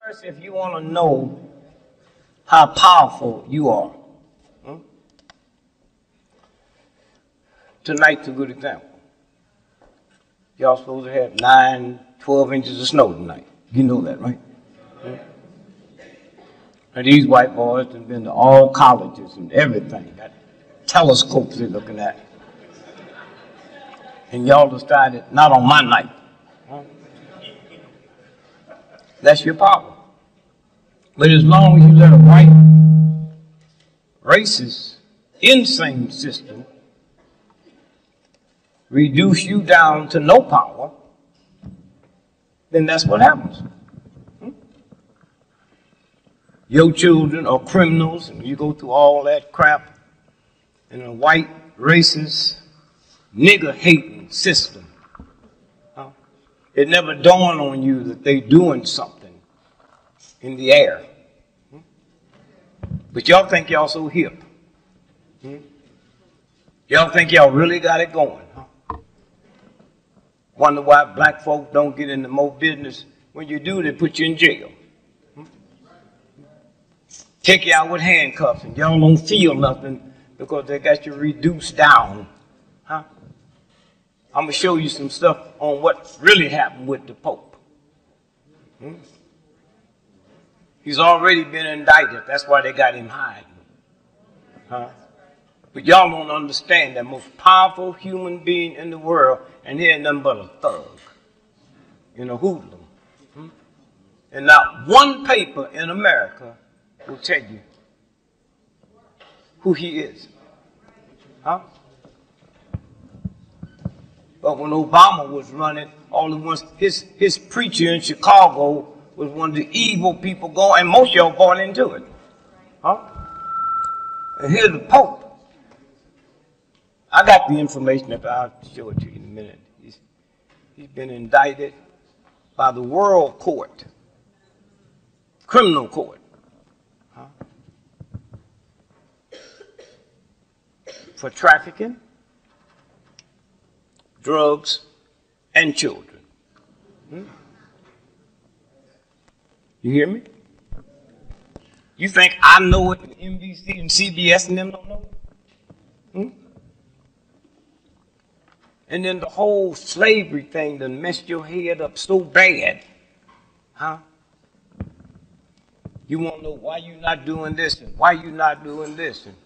First, if you want to know how powerful you are, tonight's a good example. Y'all supposed to have 9, 12 inches of snow tonight. You know that, right? And these white boys have been to all colleges and everything. Got telescopes they're looking at. And y'all decided, not on my night. That's your power. But as long as you let a white, racist, insane system reduce you down to no power, then that's what happens. Your children are criminals, and you go through all that crap in a white, racist, nigger-hating system. It never dawned on you that they're doing something in the air. But y'all think y'all so hip. Y'all think y'all really got it going. Wonder why black folks don't get into more business. When you do, they put you in jail. Take you out with handcuffs, and y'all don't feel nothing because they got you reduced down. I'm going to show you some stuff on what really happened with the Pope. He's already been indicted. That's why they got him hiding. But y'all don't understand that most powerful human being in the world, and he ain't nothing but a thug in a hoodlum. And not one paper in America will tell you who he is. But when Obama was running, all the ones, his preacher in Chicago was one of the evil people going, and most of y'all bought into it. And here's the Pope. I got the information, I'll show it to you in a minute. He's been indicted by the World Court, criminal court, for trafficking, drugs, and children. You hear me? You think I know it, and NBC and CBS and them don't know it? And then the whole slavery thing done messed your head up so bad. You want to know why you not doing this and why you not doing this. And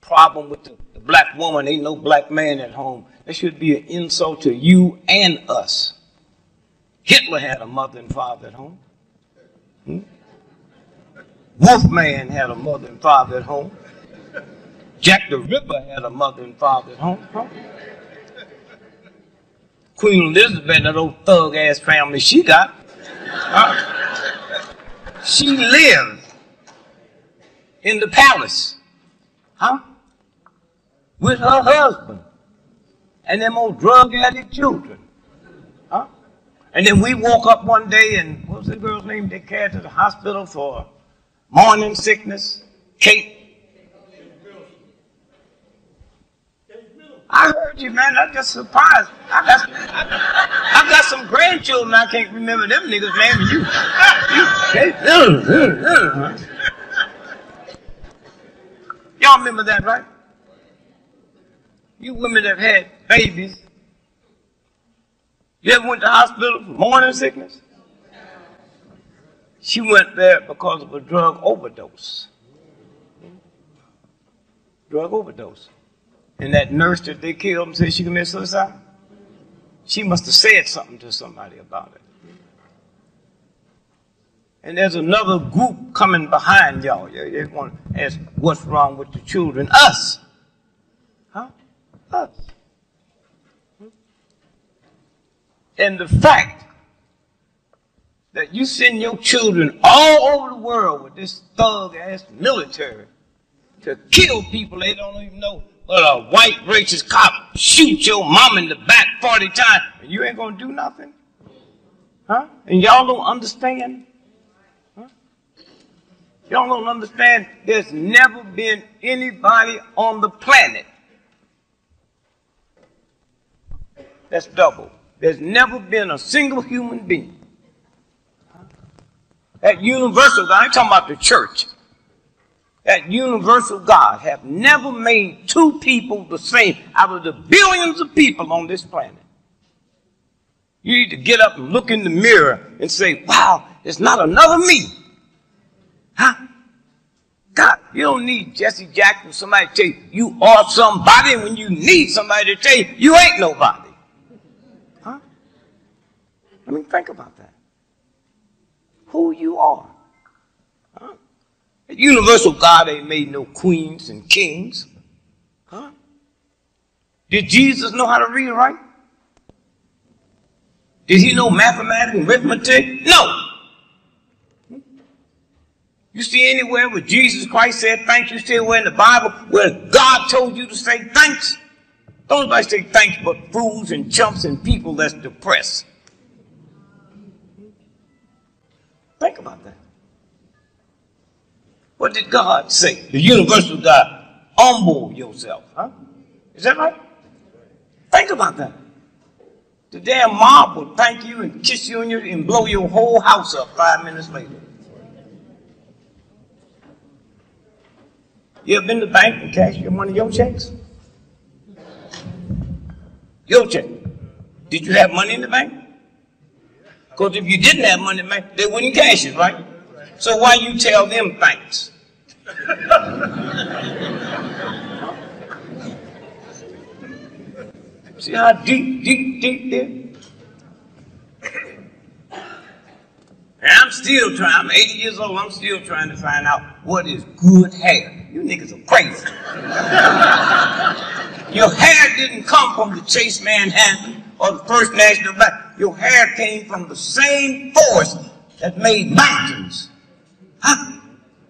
problem with the black woman, ain't no black man at home. That should be an insult to you and us. Hitler had a mother and father at home. Wolfman had a mother and father at home. Jack the Ripper had a mother and father at home. Queen Elizabeth, that old thug-ass family she got, she lived in the palace, with her husband and them old drug-addict children. And then we woke up one day and, what was the girl's name they carried to the hospital for morning sickness? Kate. I heard you, man. I'm just surprised. I got some grandchildren. I can't remember them niggas' names. Y'all remember that, right? You women that have had babies, you ever went to the hospital for morning sickness? She went there because of a drug overdose. Drug overdose. And that nurse that they killed and said she committed suicide, she must have said something to somebody about it. And there's another group coming behind y'all. They want to ask, what's wrong with the children? Us. Us. And the fact that you send your children all over the world with this thug-ass military to kill people they don't even know, but a white racist cop shoot your mom in the back 40 times, and you ain't gonna do nothing? And y'all don't understand? Y'all don't understand there's never been anybody on the planet that's double. There's never been a single human being That universal God, I'm talking about the church. That universal God have never made two people the same out of the billions of people on this planet. You need to get up and look in the mirror and say, wow, there's not another me. Huh? God, you don't need Jesse Jackson, somebody to tell you you are somebody when you need somebody to tell you you ain't nobody. Huh? I mean, think about that. Who you are. Huh? The universal God ain't made no queens and kings. Huh? Did Jesus know how to read and write? Did he know mathematics and arithmetic? No. You see anywhere where Jesus Christ said thanks? You see anywhere in the Bible where God told you to say thanks? Don't nobody say thanks but fools and chumps and people that's depressed. Think about that. What did God say? The universal God, humble yourself. Huh? Is that right? Think about that. The damn mob will thank you and kiss you and blow your whole house up 5 minutes later. You ever been to the bank and cash one of your checks? Your check. Did you have money in the bank? Because if you didn't have money in the bank, they wouldn't cash it, right? So why you tell them thanks? See how deep there? And I'm still trying. I'm 80 years old. I'm still trying to find out what is good hair. You niggas are crazy. Your hair didn't come from the Chase Manhattan or the First National Bank. Your hair came from the same force that made mountains. Huh?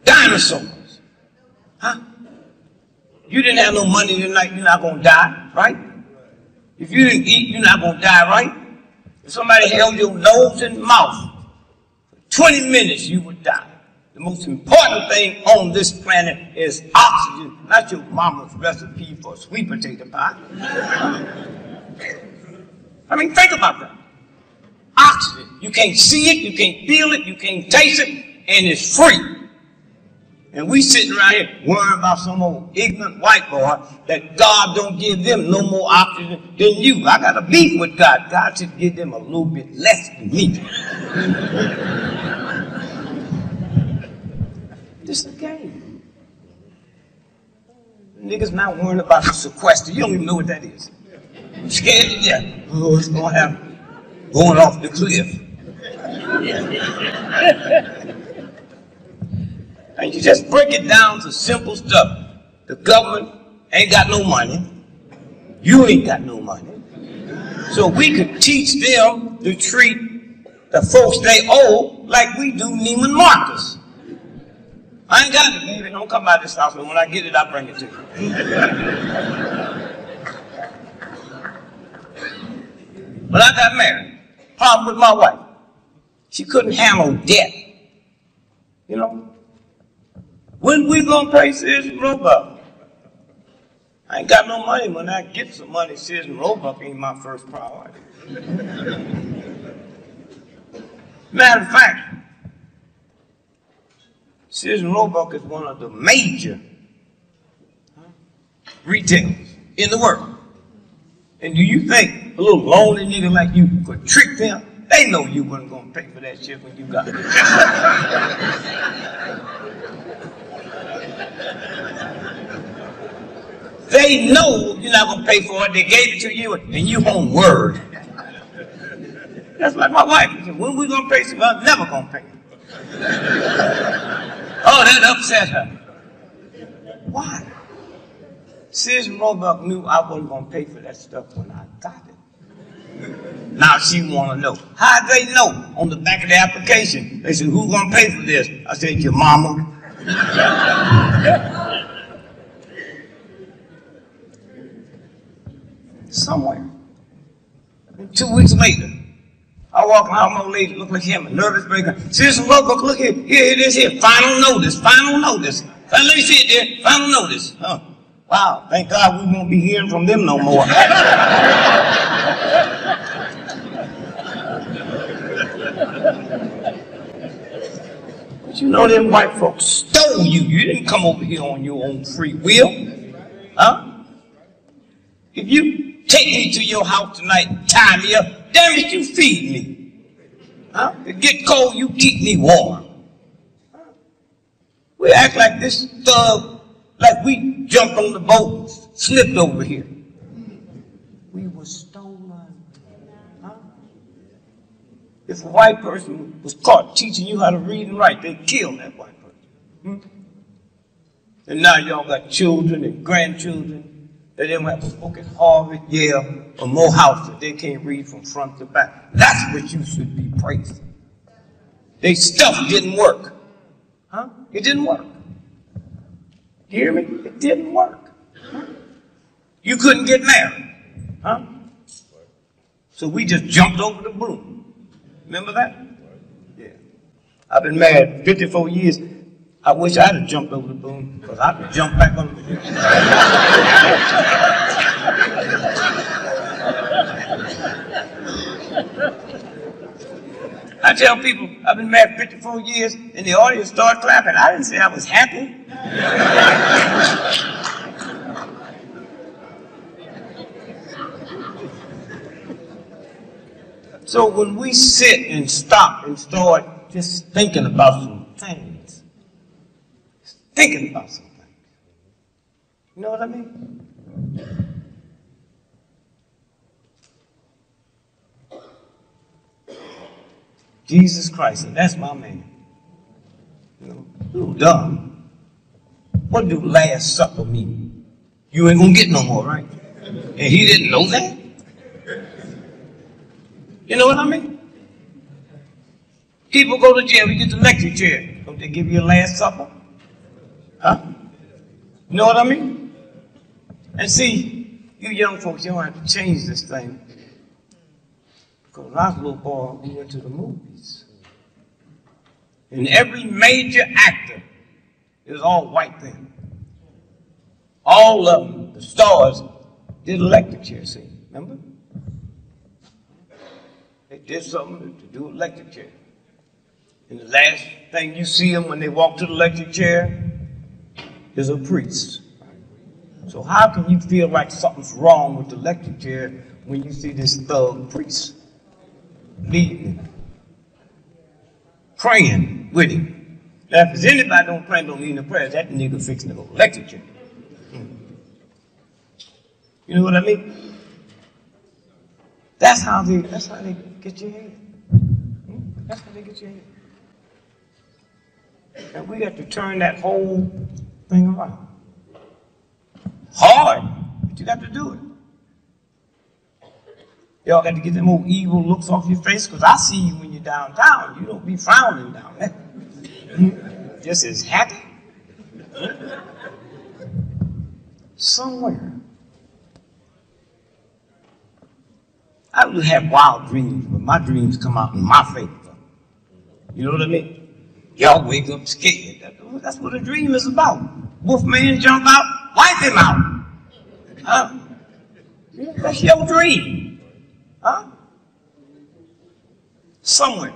Dinosaurs. Huh? You didn't have no money tonight, you're not going to die, right? If you didn't eat, you're not going to die, right? If somebody held your nose and mouth for 20 minutes, you would die. The most important thing on this planet is oxygen, not your mama's recipe for sweet potato pie. I mean, think about that. Oxygen. You can't see it, you can't feel it, you can't taste it, and it's free. And we sitting around here worrying about some old ignorant white boy that God don't give them no more oxygen than you. I got a beef with God. God should give them a little bit less than me. This is a game. Niggas not worrying about the sequester. You don't even know what that is. I'm scared to death. Oh, it's going to happen. Going off the cliff. And you just break it down to simple stuff. The government ain't got no money. You ain't got no money. So we could teach them to treat the folks they owe like we do Neiman Marcus. I ain't got it, baby. Don't come out this house, but when I get it, I'll bring it to you. When I got married, problem with my wife. She couldn't handle debt. You know? When we gonna pay Sears and Roebuck? I ain't got no money. When I get some money, Sears and Roebuck ain't my first priority. Matter of fact, Sears and Roebuck is one of the major retailers in the world. And do you think a little lonely nigga like you could trick them? They know you wasn't gonna pay for that shit when you got it. They know you're not going to pay for it. They gave it to you, and you on word. That's like my wife. She said, when we going to pay some? I'm never going to pay. Oh, that upset her. Why? Sears and Roebuck knew I wasn't going to pay for that stuff when I got it. Now she want to know. How'd they know? On the back of the application, they said, who's going to pay for this? I said, your mama. Somewhere. 2 weeks later, I walk around, my old lady look like him, a nervous breaker. Sears and Roebuck, look here, here it is here. Final notice, final notice. Let me see it there, final notice. Huh. Wow, thank God we won't be hearing from them no more. But you know them white folks stole you. You didn't come over here on your own free will. Huh? If you take me to your house tonight and tie me up, damn it, you feed me. Huh? If it get cold, you keep me warm. Huh? We act like this thug, like we jumped on the boat and slipped over here. We were stolen. Huh? If a white person was caught teaching you how to read and write, they'd kill that white person. Hmm? And now y'all got children and grandchildren. They didn't have to work at Harvard, Yale, or Morehouse that they can't read from front to back. That's what you should be praising. They stuff didn't work. Huh? It didn't work. You hear me? It didn't work. Huh? You couldn't get married. Huh? So we just jumped over the broom. Remember that? Yeah. I've been married 54 years. I wish I'd have jumped over the boom, because I could jump back on the I tell people, I've been married 54 years, and the audience started clapping. I didn't say I was happy. So when we sit and stop and start just thinking about some things, thinking about something. You know what I mean? Jesus Christ, and that's my man. You know, you dumb. What do Last Supper mean? You ain't gonna get no more, right? And he didn't know that? You know what I mean? People go to jail, you get the electric chair. Don't they give you a Last Supper? Huh? You know what I mean? And see, you young folks, you don't have to change this thing. Because when I was a little boy, we went to the movies. And every major actor, it was all white then. All of them, the stars, did electric chair scene, remember? They did something to do electric chair. And the last thing you see them when they walk to the electric chair is a priest. So how can you feel like something's wrong with the electric chair when you see this thug priest leading him, praying with him? Now, if there's anybody don't pray, don't need no prayers, that nigga fixing to go electric chair. You know what I mean? That's how they get your head. That's how they get your head. And we got to turn that whole thing around. Hard, but you got to do it. Y'all got to get them old evil looks off your face, because I see you when you're downtown. You don't be frowning down there. Just as happy. Somewhere. I would have wild dreams, but my dreams come out in my favor. You know what I mean? Y'all wake up scared. That's what a dream is about. Wolfman jump out, wipe him out. Huh? That's your dream. Huh? Somewhere.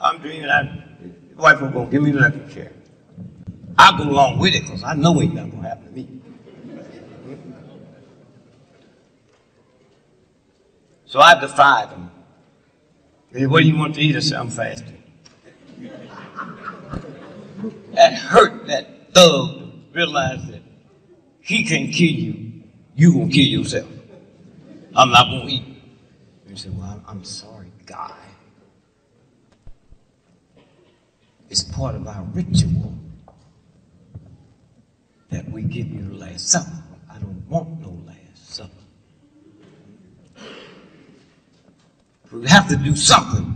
I'm dreaming the wife will go give me the electric chair. I'll go along with it because I know ain't nothing gonna happen to me. So I defied them. Hey, what do you want to eat? I said, I'm fasting. That hurt that thug to realize that he can kill you, you gonna kill yourself. I'm not gonna eat. And he said, well, I'm sorry, guy. It's part of our ritual that we give you the Last Supper. I don't want no Last Supper. We have to do something.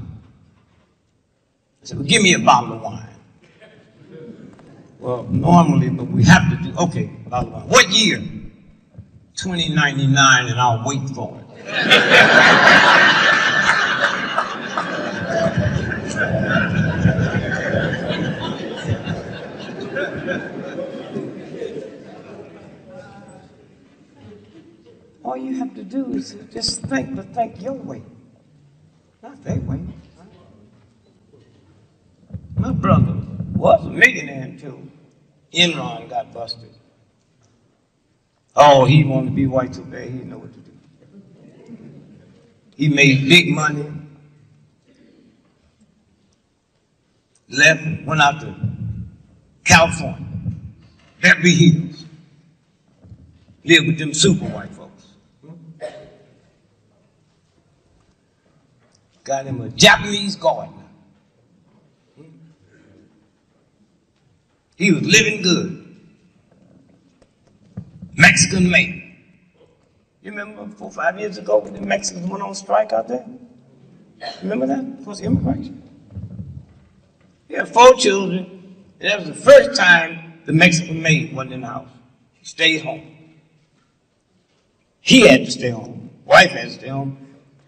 I said, well, give me a bottle of wine. Well, normally, but we have to do, okay, bottle of wine. What year? 2099, and I'll wait for it. All you have to do is just think, but think your way. Not their way. My brother was a millionaire until Enron got busted. Oh, he wanted to be white so bad, he didn't know what to do. He made big money, left, went out to California, Beverly Hills, lived with them super white folks. Got him a Japanese gardener. He was living good. Mexican made. You remember 4 or 5 years ago when the Mexicans went on strike out there? Remember that? For immigration. He had 4 children, and that was the first time the Mexican maid wasn't in the house. She stayed home. He had to stay home. Wife had to stay home.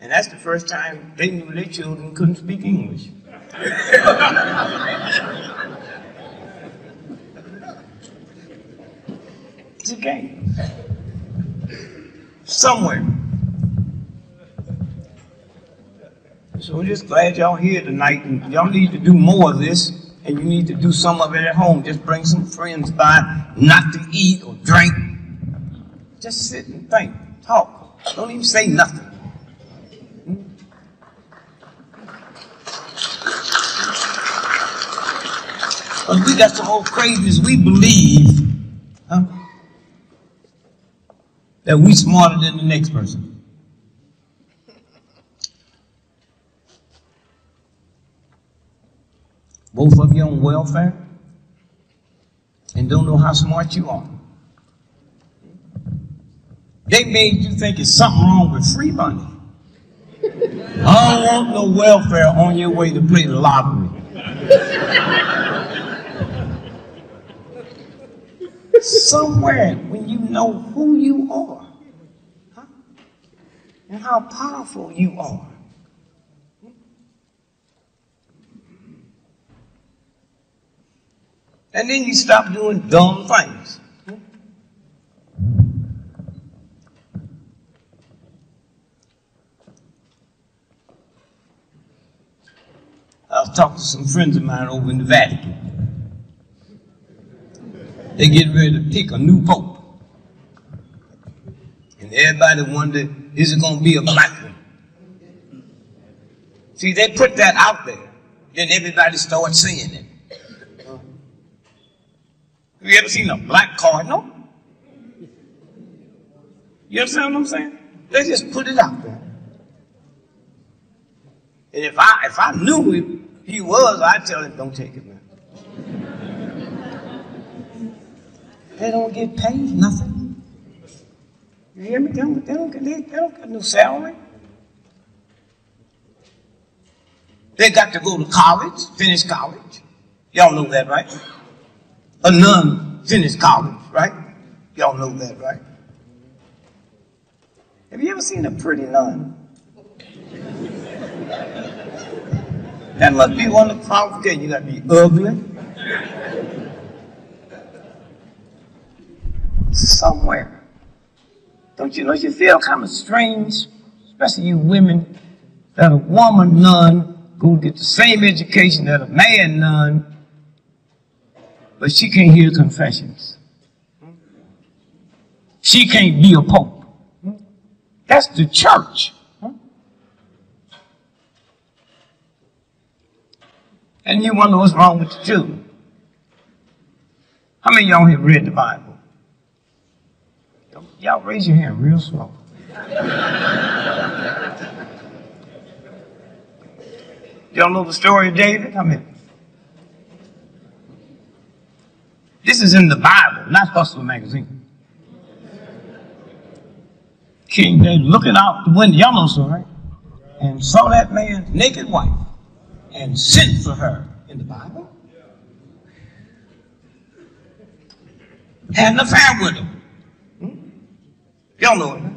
And that's the first time they knew their children couldn't speak English. It's a game. Somewhere. So we're just glad y'all here tonight, and y'all need to do more of this, and you need to do some of it at home. Just bring some friends by, not to eat or drink. Just sit and think, talk. Don't even say nothing. But we got some old crazies, we believe that we smarter than the next person. Both of you on welfare and don't know how smart you are. They made you think it's something wrong with free money. I don't want no welfare on your way to play the lottery. Somewhere when you know who you are, and how powerful you are. And then you stop doing dumb things. I was talking to some friends of mine over in the Vatican. They get ready to pick a new pope. And everybody wondered, is it going to be a black one? See, they put that out there. Then everybody starts saying it. Have you ever seen a black cardinal? You understand what I'm saying? They just put it out there. And if I knew who he was, I'd tell him, don't take it, man. They don't get paid nothing. You hear me? They don't get no salary. They got to go to college, finish college. Y'all know that, right? A nun finished college, right? Y'all know that, right? Have you ever seen a pretty nun? That must be one of the qualifications. You got to be ugly. Somewhere. Don't you know, you feel kind of strange, especially you women, that a woman nun go get the same education that a man nun, but she can't hear confessions. She can't be a pope. That's the church. And you wonder what's wrong with the children. How many of y'all have read the Bible? Y'all raise your hand real slow. Y'all know the story of David? How many? This is in the Bible, not Hustler magazine. King David looking out the window, y'all know the story, right? And saw that man's naked wife and sent for her in the Bible. Had an affair with her. Y'all know it, right?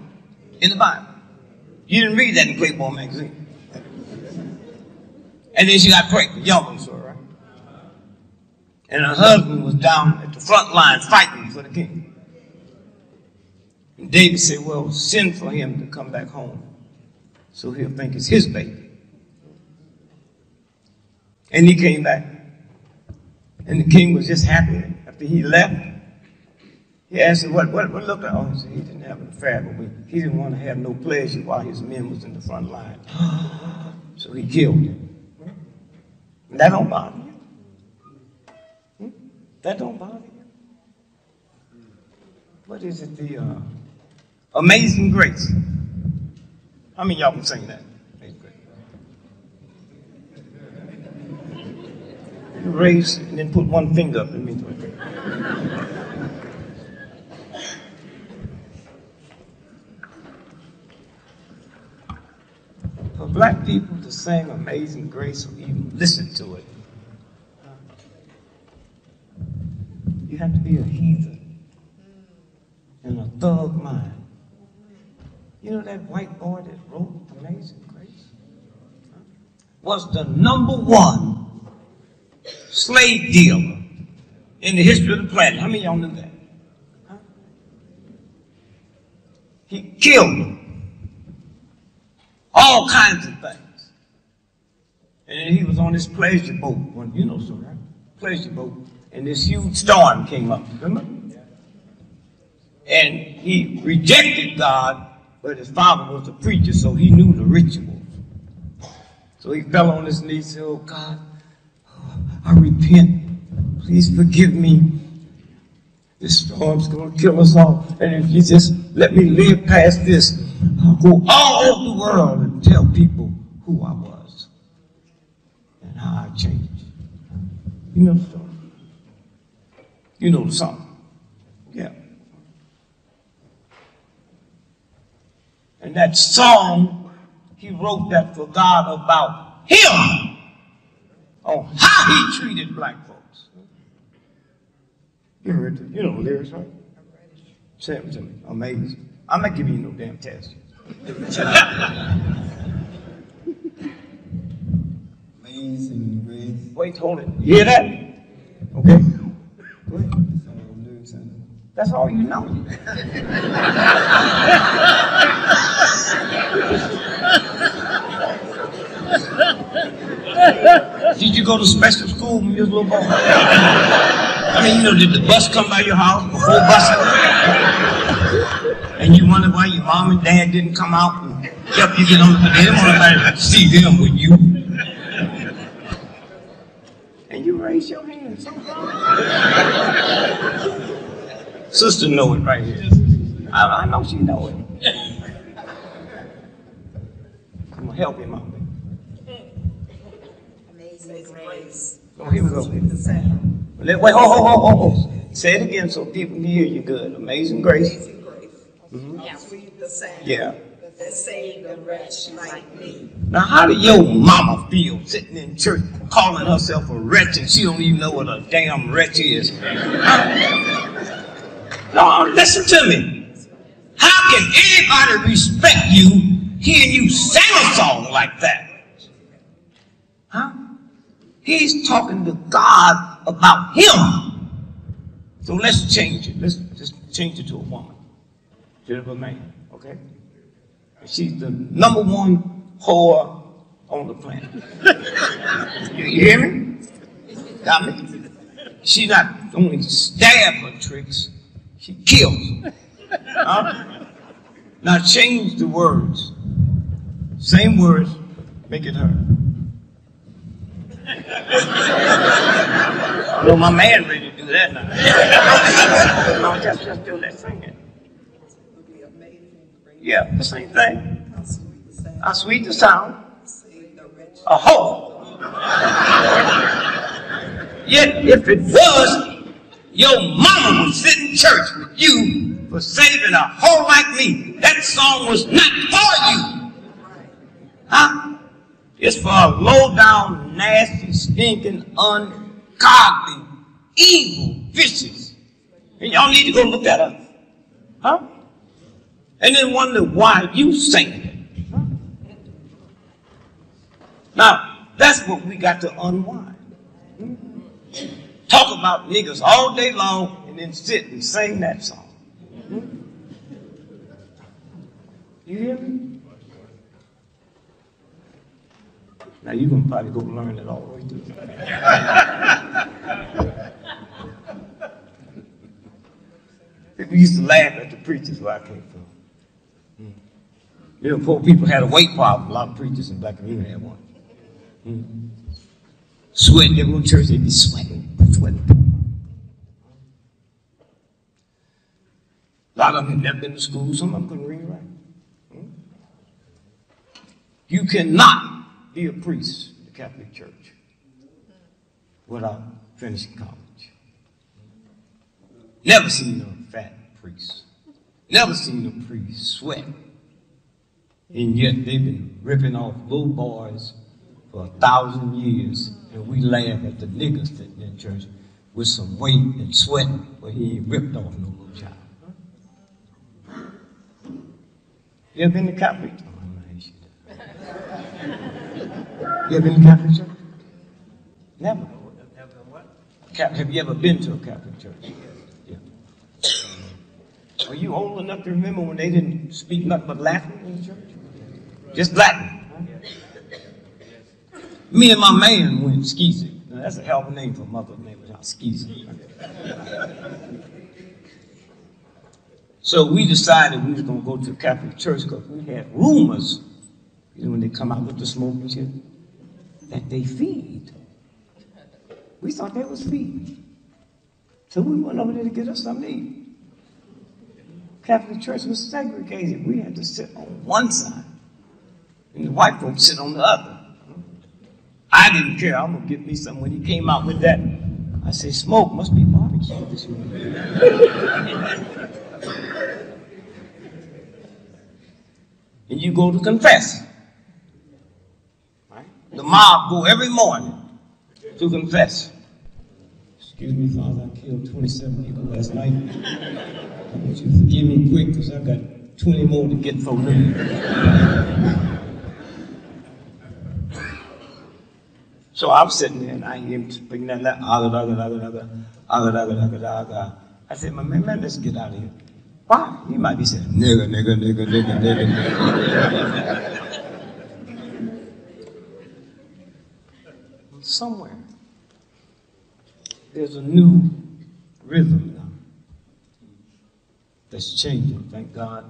In the Bible. You didn't read that in Playboy magazine. And then she got pregnant. Y'all know the story, right? And her husband was down at the front line fighting for the king. And David said, well, send for him to come back home so he'll think it's his baby. And he came back And the king was just happy after he left. He asked him, what looked like? Oh, he said he didn't have an affair, but he didn't want to have no pleasure while his men was in the front line. So he killed him. And that don't bother you? That don't bother you? What is it? The Amazing Grace. How many of y'all can sing that? Amazing Grace. You raise and then put one finger up and mean it. For black people to sing Amazing Grace or even listen to it, you have to be a heathen and a thug mind. You know that white boy that wrote Amazing Grace was the #1 slave dealer in the history of the planet. How many of y'all knew that? He killed them. All kinds of things. And then he was on this pleasure boat. Well, you know so, right? Pleasure boat. And this huge storm came up. Remember? And he rejected God, but his father was a preacher, so he knew the rituals. So he fell on his knees and said, oh God, I repent. Please forgive me. This storm's going to kill us all. And if you just let me live past this, I'll go all over the world and tell people who I was and how I changed. You know the story? You know the song? Yeah. And that song, he wrote that for God about him, on how he treated black folks. You heard it. You know the lyrics, right? Say it to me. Amazing. I'm not giving you no damn test. Amazing Grace. Wait, hold it. You hear that? Okay. Go ahead. That's all you know. Did you go to special school when you was a little boy? I mean, you know, did the bus come by your house before busing? And you wonder why your mom and dad didn't come out and help you get on the bus. They didn't want to see them with you. And you raise your hand. Sister know it right here. I know she know it. Come on, help him out. Amazing Grace. Oh, here we go. Wait, ho. Say it again so people can hear you good. Amazing Grace. Amazing Grace. Mm-hmm. How sweet the sound. Yeah. That saved a wretch like me. Now, how do your mama feel sitting in church calling herself a wretch and she don't even know what a damn wretch is? No, listen to me. How can anybody respect you hearing you sing a song like that? Huh? He's talking to God about him. So let's change it. Let's just change it to a woman. Instead of a man, okay? She's the #1 whore on the planet. You hear me? Got me? She not only stab her tricks, she kills them. Huh? Now change the words. Same words, make it her. No, my man ready to do that now. No, just do that singing. Yeah, the same thing. How sweet the sound. A hoe. Yet if it was, your mama would sit in church with you for saving a hoe like me. That song was not for you. Huh? It's for low down, nasty, stinking, ungodly, evil, vicious. And y'all need to go look that up. Huh? And then wonder why you sing it. Huh? Now, that's what we got to unwind. Talk about niggas all day long and then sit and sing that song. You hear me? Now you're going to probably go learn it all the way through. We used to laugh at the preachers where I came from. You know, poor people had a weight problem. A lot of preachers in Black community had one. Sweating, they go to church, they'd be sweating. A lot of them had never been to school. Some of them couldn't read and write. You cannot be a priest in the Catholic Church without finishing college. Never seen a fat priest. Never seen a priest sweat. And yet they've been ripping off little boys for 1,000 years, and we laugh at the niggas sitting in church with some weight and sweat, but he ain't ripped off no little child. You ever been to Catholic? Oh, I'm gonna ask you that. You ever been to Catholic church? Never. Have you ever been to a Catholic church? Yeah. Are you old enough to remember when they didn't speak nothing but Latin in the church? Just Latin. Huh? Me and my man went skeezy. Now, that's a hell of a name for a mother's name without skeezy. So we decided we was going to go to a Catholic church because we had rumors, you know, when they come out with the smoking shit, that they feed. We thought they was feeding. So we went over there to get us something to eat. Catholic church was segregated. We had to sit on one side, and the white folks sit on the other. I didn't care. I'm going to get me something. When he came out with that, I said, smoke must be barbecue this morning. And you go to confess. Right? The mob go every morning to confess. Excuse me, Father, I killed 27 people last night. I want you to forgive me quick because I've got 20 more to get for me. So I'm sitting there and I hear him speaking that I said, my man, let's get out of here. Why? He might be saying, nigga. Somewhere, there's a new rhythm now that's changing. Thank God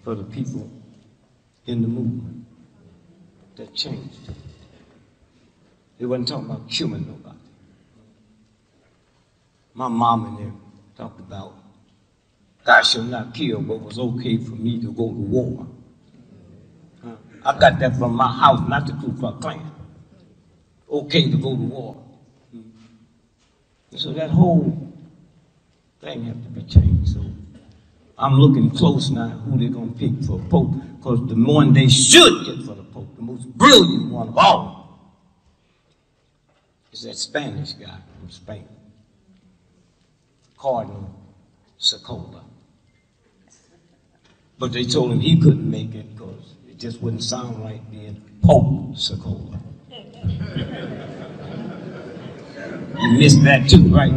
for the people in the movement that changed. They wasn't talking about killing nobody. My mom and them talked about, "Thou shalt not kill," but it was okay for me to go to war. I got that from my house, not the Ku Klux Klan. Okay to go to war. So that whole thing has to be changed. So I'm looking close now who they're going to pick for Pope, because the one they should get for the Pope, the most brilliant one of all, is that Spanish guy from Spain, Cardinal Socola. But they told him he couldn't make it because it just wouldn't sound right being Pope Socola. You missed that too, right?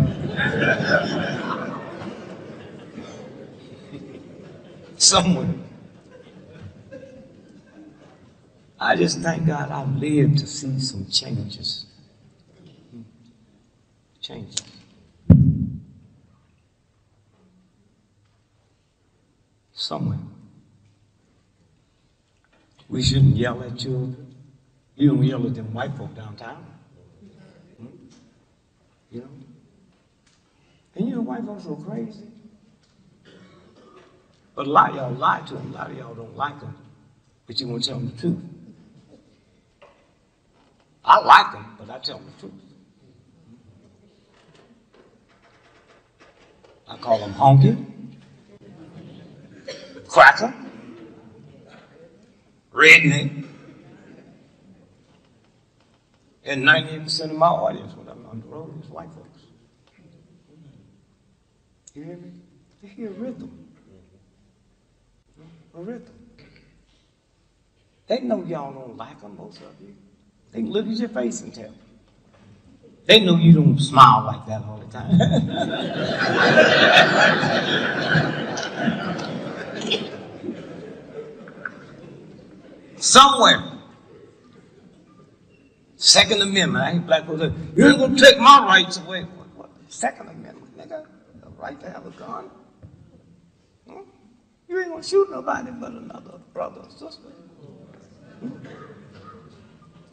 Somewhere. I just thank God I've lived to see some changes. Changes. Somewhere. We shouldn't yell at children. You don't yell at them white folk downtown. You know? And you know white folks are crazy. But a lot of y'all lie to them. A lot of y'all don't like them. But you won't tell them the truth. I like them, but I tell them the truth. I call them honky, cracker, redneck, and 98% of my audience when I'm on the road is white folks. You hear me? They hear rhythm. A rhythm. They know y'all don't like them, most of you. They can look at your face and tell. They know you don't smile like that all the time. Somewhere. Second Amendment. I ain't black folks say, you ain't gonna take my rights away. What? Second Amendment, nigga? The right to have a gun? You ain't gonna shoot nobody but another brother or sister.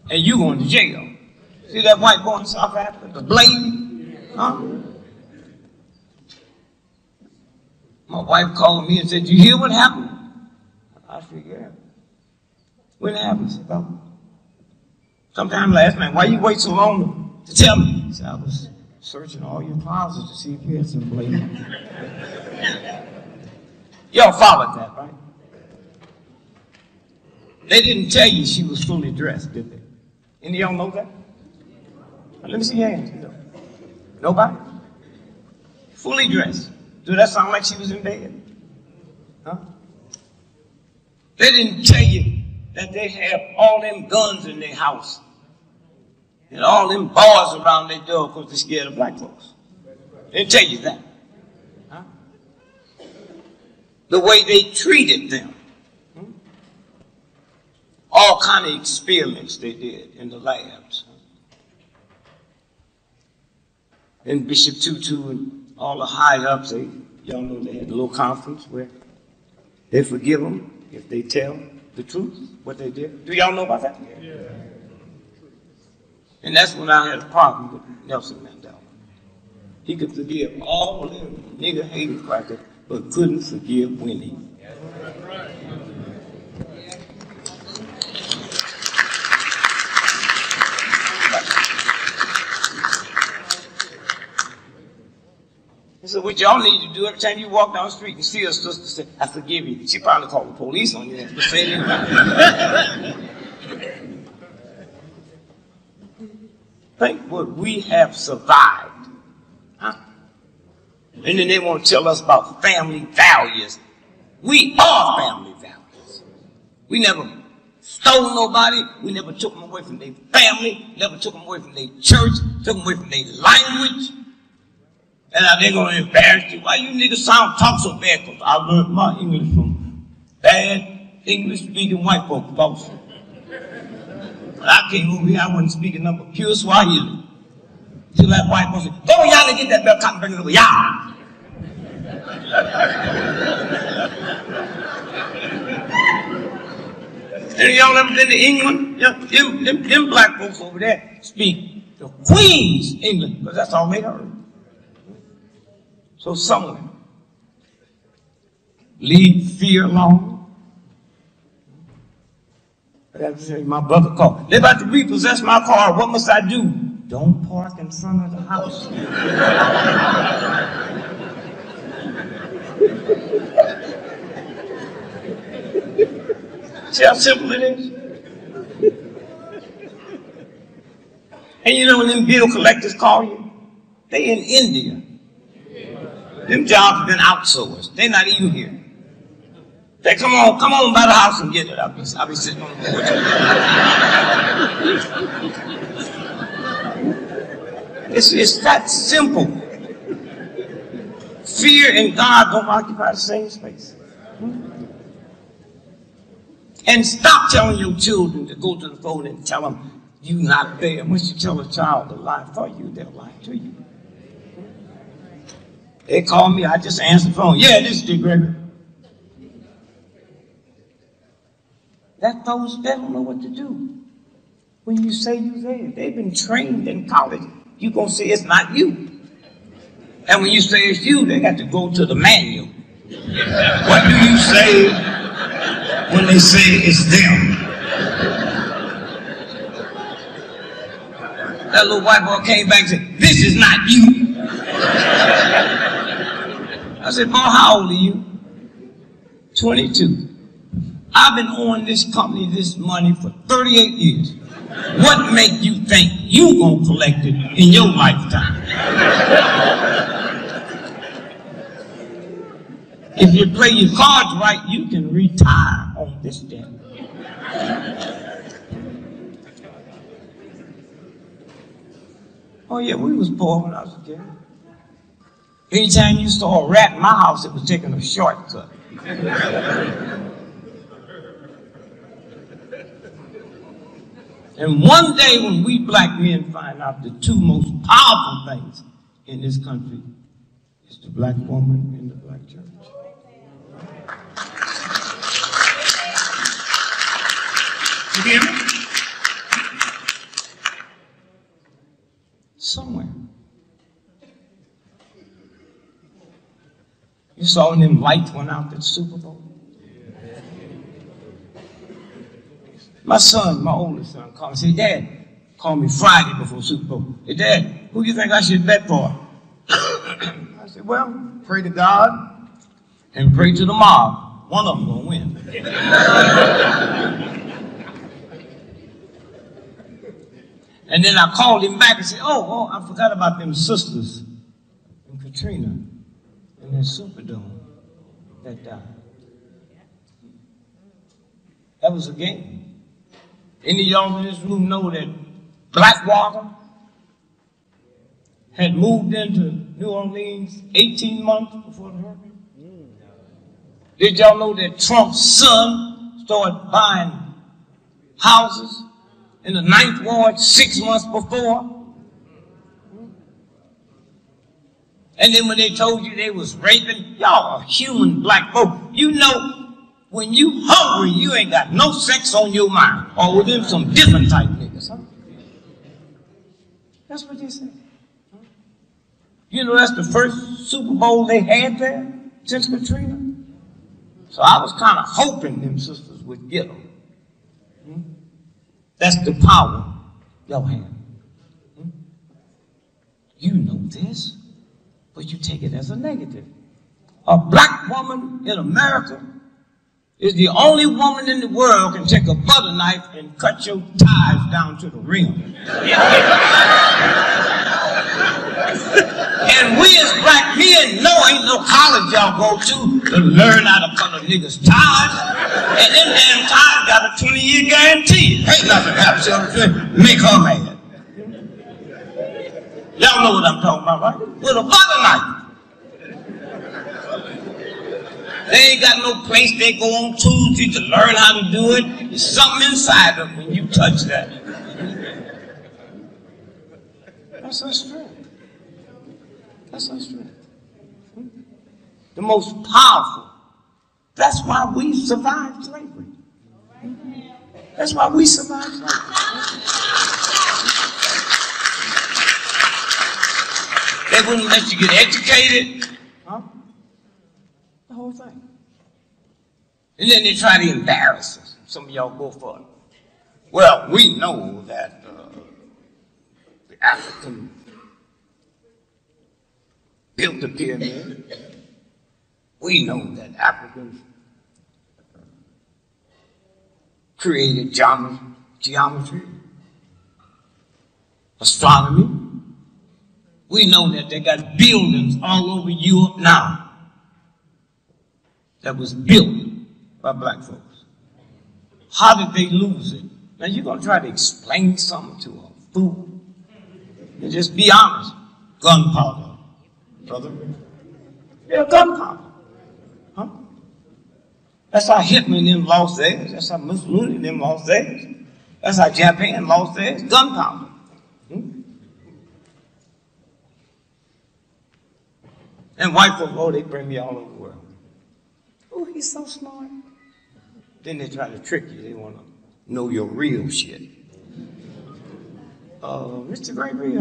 And you going to jail. See that white boy in South Africa, the blade? Huh? My wife called me and said, you hear what happened? I said, yeah. When it happened? She said, oh, sometime last night. Why you wait so long to tell me? He said, I was searching all your closets to see if you had some blade. Y'all followed that, right? They didn't tell you she was fully dressed, did they? Any of y'all know that? Let me see your hands. Nobody? Fully dressed. Do that sound like she was in bed? Huh? They didn't tell you that they have all them guns in their house and all them bars around their door because they're scared of black folks. They didn't tell you that. Huh? The way they treated them. All kind of experiments they did in the labs. And Bishop Tutu and all the high-ups, y'all know they had a little conference where they forgive them if they tell the truth, what they did. Do y'all know about that? Yeah. And that's when I had a problem with Nelson Mandela. He could forgive all of them nigger hating crackers, but couldn't forgive Winnie. So what y'all need to do every time you walk down the street and see a sister say, I forgive you. She probably called the police on you. But say it anyway. Think what we have survived. Huh? And then they want to tell us about family values. We are family values. We never stole nobody. We never took them away from their family. Never took them away from their church. Took them away from their language. And now they're going to embarrass you. Why you niggas talk so bad? Because I learned my English from bad English-speaking white folks, boss. When I came over here, I wasn't speaking number pure Swahili. Till that white boy said, go y'all and get that bell cotton, bring it over, y'all. And y'all ever been to England? Them black folks over there speak the Queen's English, because that's all they heard. So someone leave fear alone. I got to say, my brother called. They're about to repossess my car. What must I do? Don't park in front of the house. See how simple it is? And you know when them bill collectors call you? They in India. Them jobs have been outsourced. They're not even here. They come on by the house and get it. I'll be sitting on the porch. It's that simple. Fear and God don't occupy the same space. And stop telling your children to go to the phone and tell them you're not there. Once you tell a child to lie for you, they'll lie to you. They call me, I just answer the phone. Yeah, this is D.Gregory. That those, they don't know what to do. When you say you're there, they've been trained in college. You're going to say it's not you. And when you say it's you, they got to go to the manual. What do you say when they say it's them? That little white boy came back and said, this is not you. I said, boy, how old are you? 22. I've been owing this company this money for 38 years. What make you think you gonna collect it in your lifetime? If you play your cards right, you can retire on this debt. Oh yeah, we was poor when I was a kid. Anytime you saw a rat in my house, it was taking a shortcut. And one day when we black men find out the two most powerful things in this country is the black woman and the black church. You hear me? Somewhere. You saw when them lights went out at the Super Bowl? My son, my oldest son, called me and said, Dad, called me Friday before Super Bowl. Hey, Dad, who do you think I should bet for? I said, well, pray to God and pray to the mob. One of them gonna win. And then I called him back and said, oh, I forgot about them sisters and Katrina and that Superdome that died. That was a game. Any of y'all in this room know that Blackwater had moved into New Orleans 18 months before the hurricane? Did y'all know that Trump's son started buying houses in the 9th Ward 6 months before? And then when they told you they was raping, y'all are human black folk. You know, when you hungry, you ain't got no sex on your mind. Or with them some different type niggas, huh? That's what they say. You know, that's the first Super Bowl they had there since Katrina. So I was kind of hoping them sisters would get them. That's the power y'all have. You know this, but you take it as a negative. A black woman in America is the only woman in the world can take a butter knife and cut your ties down to the rim. And we as black men know ain't no college y'all go to learn how to cut a nigga's ties. And them damn ties got a 20-year guarantee. Ain't nothing happens to make her mad. Y'all know what I'm talking about, right? With a butter knife. They ain't got no place they go on Tuesday to learn how to do it. There's something inside them when you touch that. That's our strength. That's our strength. The most powerful. That's why we survived slavery. That's why we survived slavery. They wouldn't let you get educated. Huh? The whole thing. And then they try to embarrass us. Some of y'all go for it. Well, we know that the African built the pyramid. We know that Africans created geometry, astronomy. We know that they got buildings all over Europe now that was built by black folks. How did they lose it? Now you're going to try to explain something to a fool. And just be honest. Gunpowder, brother. Yeah, gunpowder. Huh? That's how Hitler and them lost theirs. That's how Mussolini and them lost theirs. That's how Japan lost theirs. Gunpowder. And white folks, oh, they bring me all over the world. Oh, he's so smart. Then they try to trick you. They want to know your real shit. Mr. Gregory,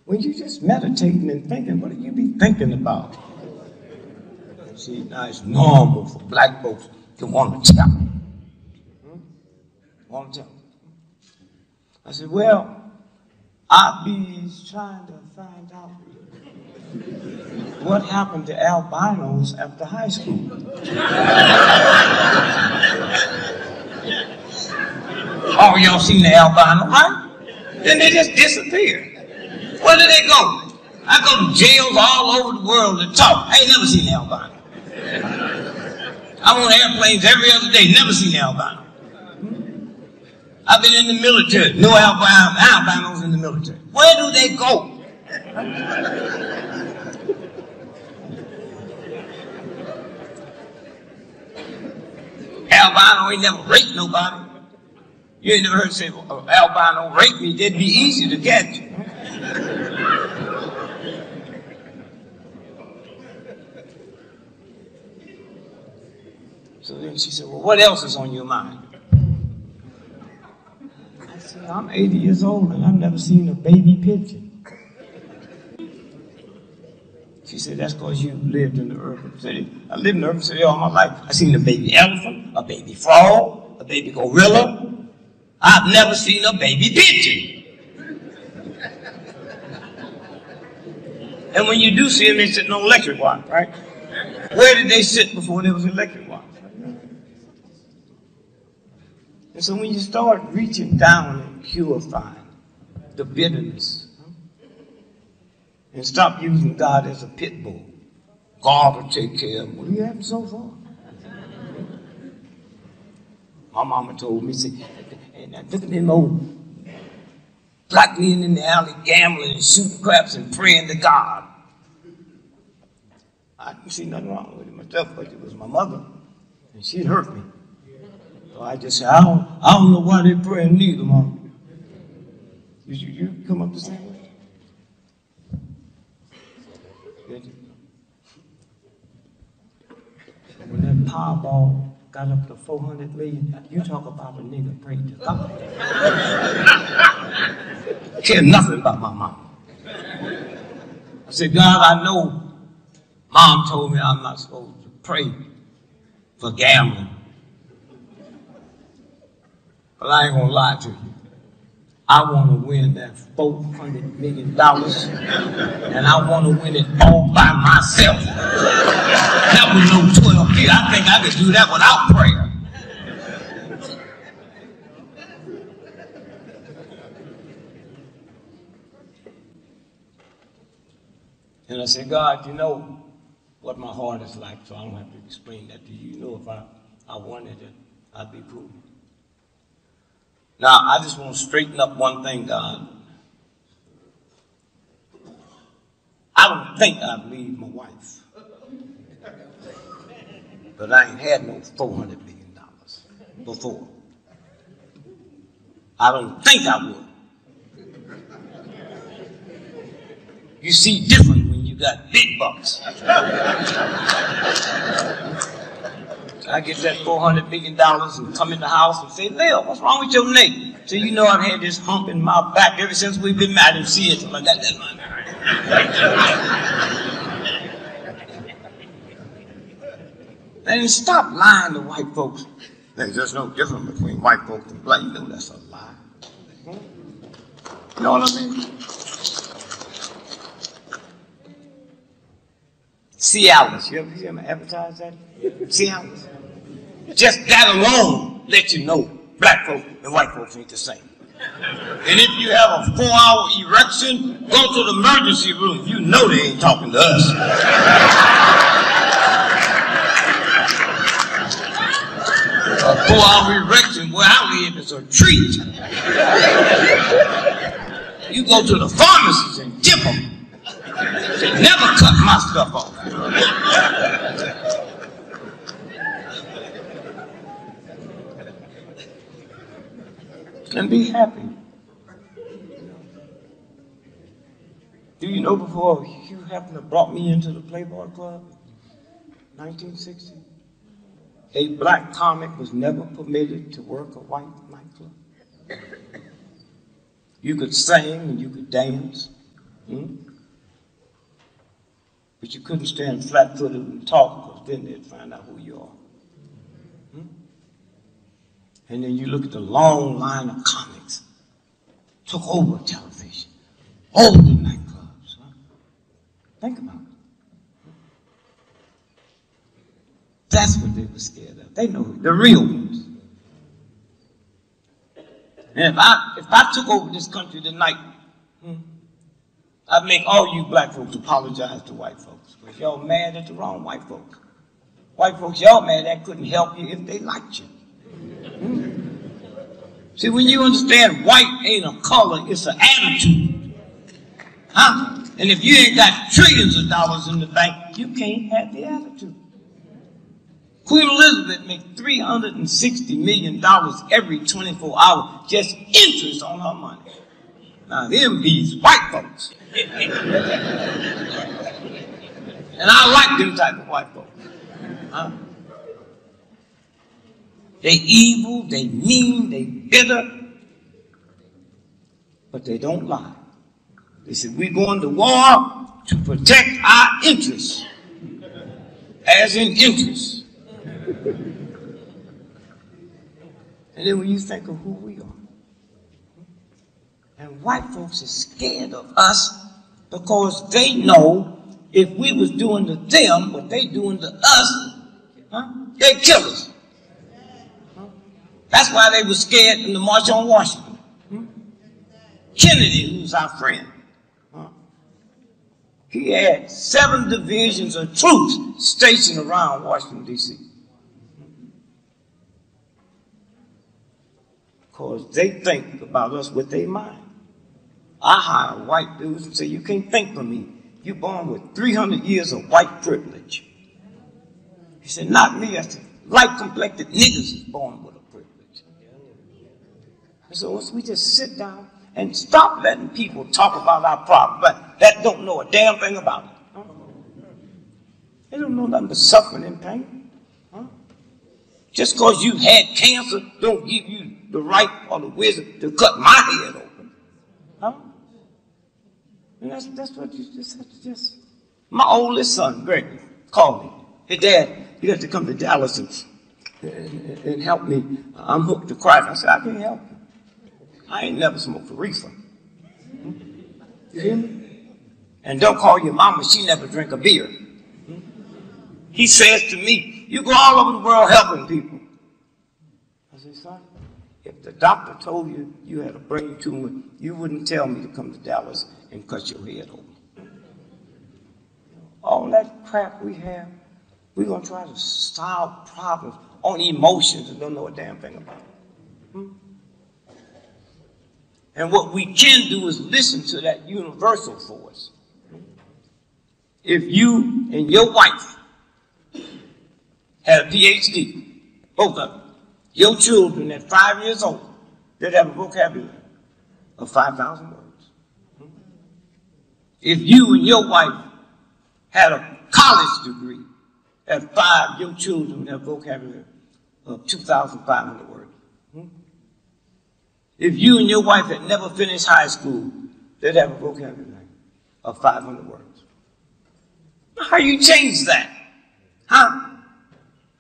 when you just meditating and thinking, what do you be thinking about? See, now it's normal for black folks to want to tell. Want to tell. I said, well, I be trying to find out what happened to albinos after high school. Oh, y'all seen the albino, huh? Then they just disappear. Where do they go? I go to jails all over the world to talk. I ain't never seen the albino. I'm on airplanes every other day, never seen the albino. I've been in the military, no albinos in the military. Where do they go? Albino ain't never raped nobody. You ain't never heard say, well, albino raped me, that'd be easy to catch. So then she said, well, what else is on your mind? See, I'm 80 years old and I've never seen a baby pigeon. She said, that's because you lived in the urban city. I lived in the urban city all my life. I seen a baby elephant, a baby frog, a baby gorilla. I've never seen a baby pigeon. And when you do see them, they sit on electric wire, right? Where did they sit before there was electric wire? And so when you start reaching down and purifying the bitterness, and stop using God as a pit bull, God will take care of them. Well, you haven't so far. My mama told me, said, look at them old black men in the alley gambling and shooting craps and praying to God. I didn't see nothing wrong with it myself, but it was my mother, and she'd hurt me. So I just said, I don't know why they're praying neither, Mama. You come up the same way? When that Powerball got up to 400 million, you talk about a nigga praying to God. Care nothing about my mom. I said, God, I know Mom told me I'm not supposed to pray for gambling. But I ain't gonna lie to you. I want to win that $400 million, and I want to win it all by myself. That was no 12 feet. I think I could do that without prayer. And I said, God, you know what my heart is like, so I don't have to explain that to you. You know if I wanted it, I'd be cool. Now, I just want to straighten up one thing, God. I don't think I'd leave my wife. But I ain't had no $400 million before. I don't think I would. You see different when you got big bucks. I get that $400 million and come in the house and say, Lil, what's wrong with your neck? So you know I've had this hump in my back ever since we've been married. And see it like that. That's my And stop lying to white folks. There's no difference between white folks and black. You know that's a lie. You know what I mean? Cialis. You ever hear them advertise that? Cialis. Just that alone let you know black folks and white folks ain't the same. And if you have a 4-hour erection, go to the emergency room. You know they ain't talking to us. A 4-hour erection where I live is a treat. You go to the pharmacist and tip them. They never cut my stuff off. And be happy. Do you know before Hugh Hefner brought me into the Playboy Club, 1960, a black comic was never permitted to work a white nightclub. You could sing and you could dance, but you couldn't stand flat-footed and talk, because then they'd find out who you are. And then you look at the long line of comics, took over television, over the nightclubs. Think about it. That's what they were scared of. They know the real ones. And if I took over this country tonight, I'd make all you black folks apologize to white folks, because y'all mad at the wrong white folks. White folks, y'all mad that couldn't help you if they liked you. See, when you understand white ain't a color, it's an attitude. Huh? And if you ain't got trillions of dollars in the bank, you can't have the attitude. Queen Elizabeth made $360 million every 24 hours, just interest on her money. Now, them these white folks. And I like them type of white folks. Huh? They evil, they mean, they bitter. but they don't lie. They said, we're going to war to protect our interests, as in interest. And then when you think of who we are, and white folks are scared of us because they know if we was doing to them what they doing to us, they'd kill us. That's why they were scared in the March on Washington. Kennedy, who's our friend, he had 7 divisions of troops stationed around Washington, D.C. Because they think about us with their mind. I hire white dudes and say, you can't think for me. You're born with 300 years of white privilege. He said, not me. I said, light-complected niggas is born with a privilege. And so once we just sit down and stop letting people talk about our problem, but that don't know a damn thing about it. They don't know nothing but suffering and pain. Just because you had cancer don't give you the right or the wisdom to cut my head open. And that's what you just have to just... My oldest son, Gregory, called me. Hey, Dad, you got to come to Dallas and help me. I'm hooked to Christ. I said, I can't help you. I ain't never smoked a reefer. You hear me? And don't call your mama, she never drink a beer. He says to me, you go all over the world helping people. I said, son, if the doctor told you you had a brain tumor, you wouldn't tell me to come to Dallas and cut your head open. All that crap we have, we're going to try to solve problems on emotions and don't know a damn thing about it. And what we can do is listen to that universal force. If you and your wife had a PhD, both of them, your children at 5 years old, they'd have a vocabulary of 5,000 words. If you and your wife had a college degree at 5, your children would have a vocabulary of 2,500 words. If you and your wife had never finished high school, they'd have a vocabulary of 500 words. How you change that?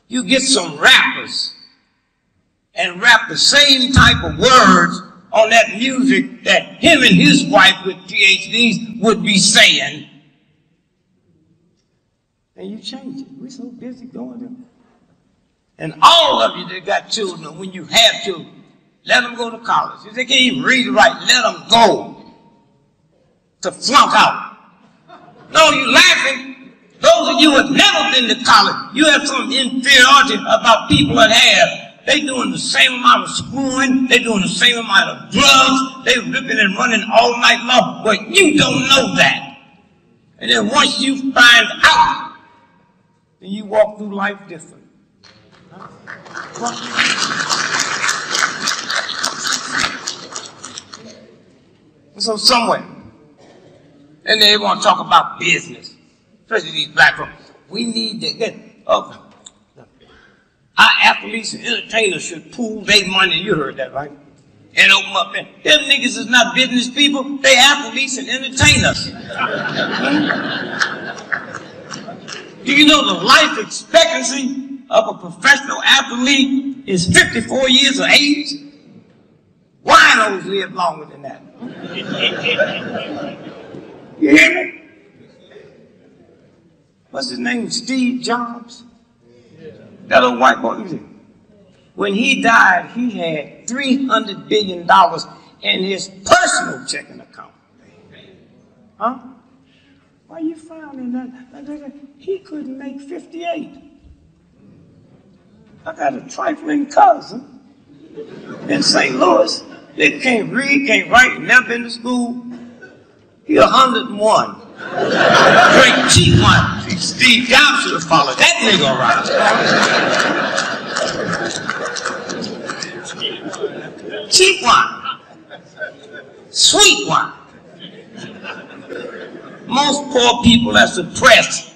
You get some rappers and rap the same type of words on that music that him and his wife with PhDs would be saying. And you change it. We're so busy going there. And all of you that got children, when you have children, let them go to college. If they can't even read or write, let them go to flunk out. No, you laughing. Those of you who have never been to college, you have some inferiority about people that have. They doing the same amount of schooling. They doing the same amount of drugs. They ripping and running all night long. But you don't know that. And then once you find out, then you walk through life different. So somewhere, and they want to talk about business, especially these black folks. We need to get up. Our athletes and entertainers should pool their money, you heard that, right? And open up. And them niggas is not business people, they athletes and entertainers. Do you know the life expectancy of a professional athlete is 54 years of age? Winos live longer than that. You hear me? What's his name? Steve Jobs? That old white boy. When he died, he had $300 billion in his personal checking account. Why you frowning? He couldn't make 58. I got a trifling cousin in St. Louis. They can't read, can't write, never been to school. He 101. Drink cheap wine. See, Steve Jobs should have followed that nigga around. Cheap wine. Sweet wine. Most poor people that's oppressed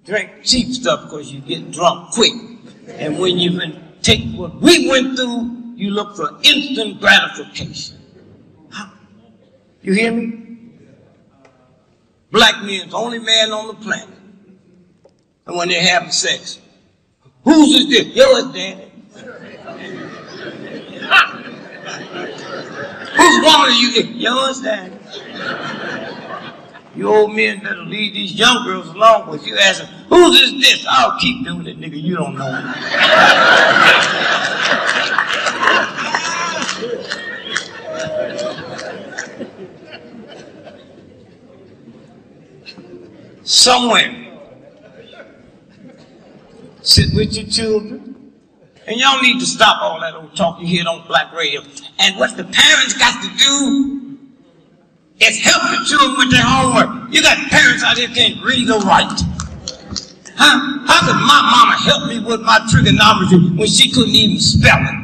drink cheap stuff because you get drunk quick. And when you take what we went through, you look for instant gratification. You hear me? Black men, the only man on the planet. And when they're having sex, whose is this? Yo, it's daddy. Whose woman are you? Yo, it's daddy. You old men better leave these young girls alone. If you ask them, whose is this? I'll keep doing it, nigga. You don't know me. Somewhere, sit with your children, and y'all need to stop all that old talk you hear on black radio. And what the parents got to do is help the children with their homework. You got parents out here can't read or write. Huh? How could my mama help me with my trigonometry when she couldn't even spell it?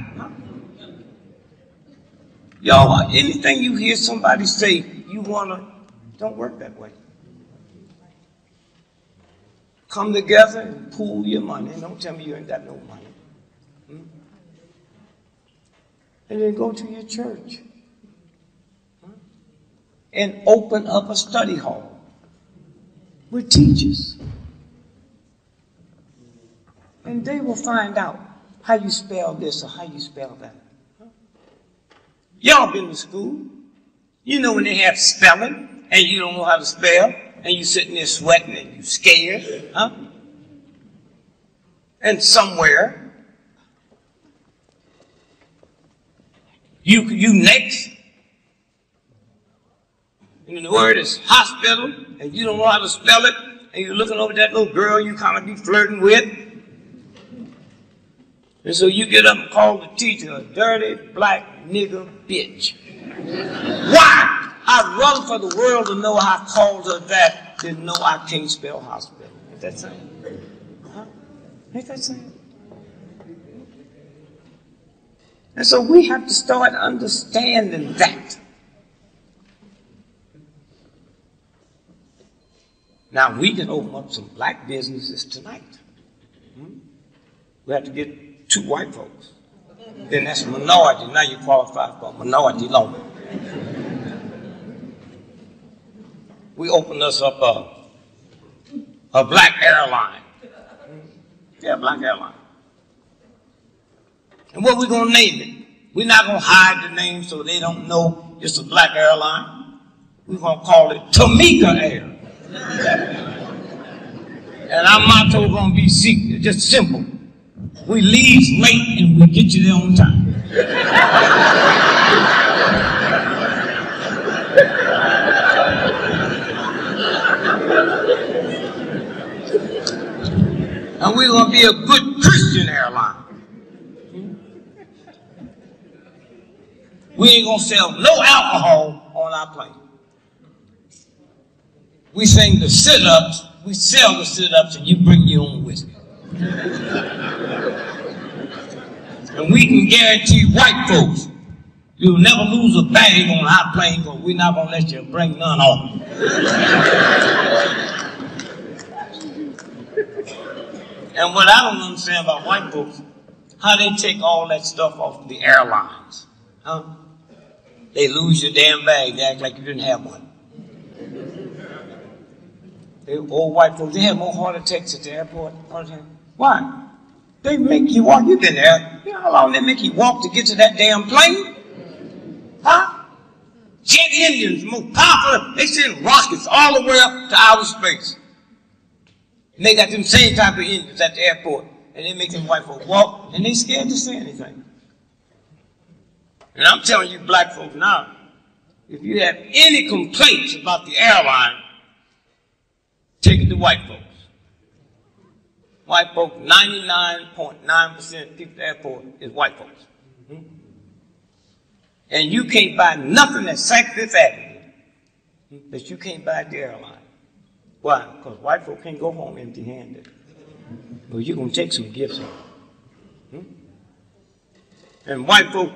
Y'all, anything you hear somebody say you wanna, don't work that way. Come together and pool your money. Don't tell me you ain't got no money. And then go to your church. And open up a study hall with teachers. And they will find out how you spell this or how you spell that. Y'all been to school. You know when they have spelling and you don't know how to spell. And you sitting there sweating and you scared, huh? And somewhere, you next, and the word is hospital, and you don't know how to spell it, and you're looking over that little girl you kind of be flirting with. And so you get up and call the teacher a dirty black nigger bitch. Why? I'd rather for the world to know I called her that than know I can't spell hospital. Ain't that saying? Huh? Ain't that saying? And so we have to start understanding that. Now we can open up some black businesses tonight. We have to get 2 white folks. Then that's a minority. Now you qualify for a minority loan. We opened us up a black airline. Yeah, black airline. And what we gonna name it? We're not gonna hide the name so they don't know it's a black airline. We're gonna call it Tamika Air. And our motto gonna be secret, just simple. We leave late and we get you there on time. And we're going to be a good Christian airline. We ain't going to sell no alcohol on our plane. We sing the sit-ups, we sell the sit-ups, and you bring your own whiskey. And we can guarantee white folks, you'll never lose a bag on our plane because we're not going to let you bring none on. And what I don't understand about white folks, how they take all that stuff off the airlines. Huh? They lose your damn bag, they act like you didn't have one. They old white folks, they have more heart attacks at the airport. Why? They make you walk. You've been there. You know how long they make you walk to get to that damn plane? Huh? Jet engines, most powerful. They send rockets all the way up to outer space. And they got them same type of engines at the airport. And they make them white folks walk, and they scared to say anything. And I'm telling you black folks now, if you have any complaints about the airline, take it to white folks. White folks, 99.9% people at the airport is white folks. And you can't buy nothing at St. Fifth Avenue that you can't buy at the airline. Why? Because white folks can't go home empty-handed. But you're going to take some gifts home. And white folks,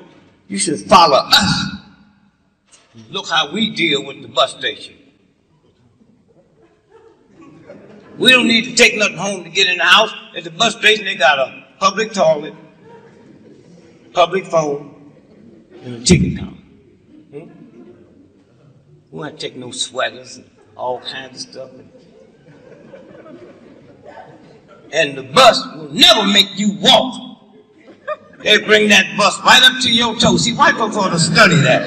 you should follow us. Look how we deal with the bus station. We don't need to take nothing home to get in the house. At the bus station, they got a public toilet, public phone, and a ticket counter. We won't take no sweaters and all kinds of stuff. And the bus will never make you walk. They bring that bus right up to your toe. See, white folks ought to study that.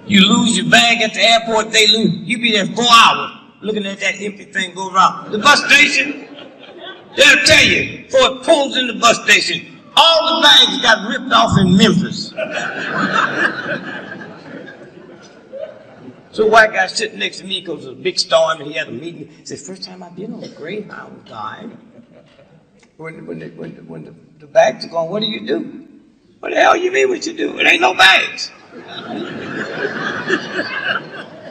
You lose your bag at the airport, they lose. You be there 4 hours looking at that empty thing go around. The bus station, they'll tell you, before it pulls in the bus station, all the bags got ripped off in Memphis. So a white guy sitting next to me because it was a big storm and he had a meeting. He said, first time I've been on a Greyhound line. When the bags are gone, what do you do? What the hell you mean what you do? It ain't no bags.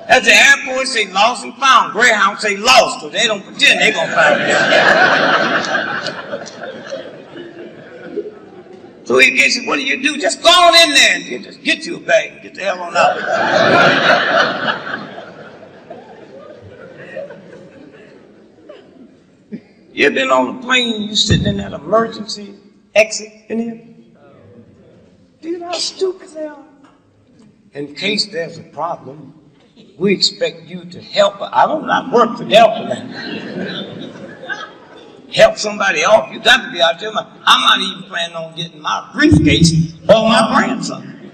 At the airport, say lost and found. Greyhound say lost, because they don't pretend they're going to find it. So he gets it, what do you do? Just go on in there and just get you a bag and get the hell on out. You ever been on a plane and you sitting in that emergency exit in here? Do you know how stupid they are? In case there's a problem, we expect you to help. I don't not work for helping. Help somebody off. You got to be out there. I'm not even planning on getting my briefcase or my grandson.